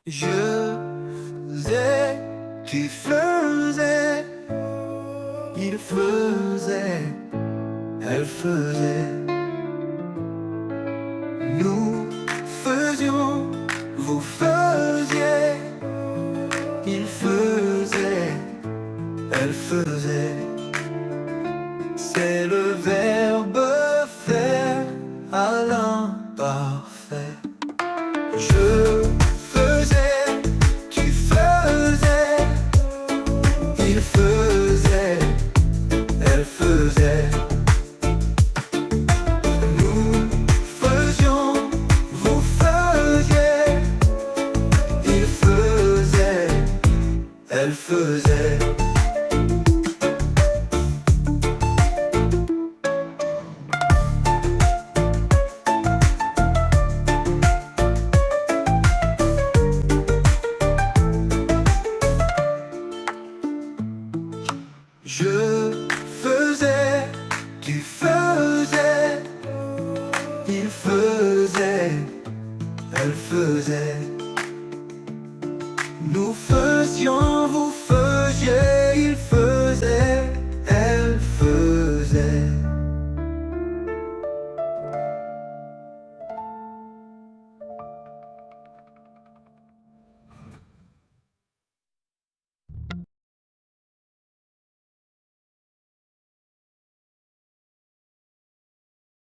Je faisais, tu faisais, il faisait, elle faisait. Nous faisions, vous faisiez, il faisait, elle faisait. C'est le verbe faire à l'imparfait. Je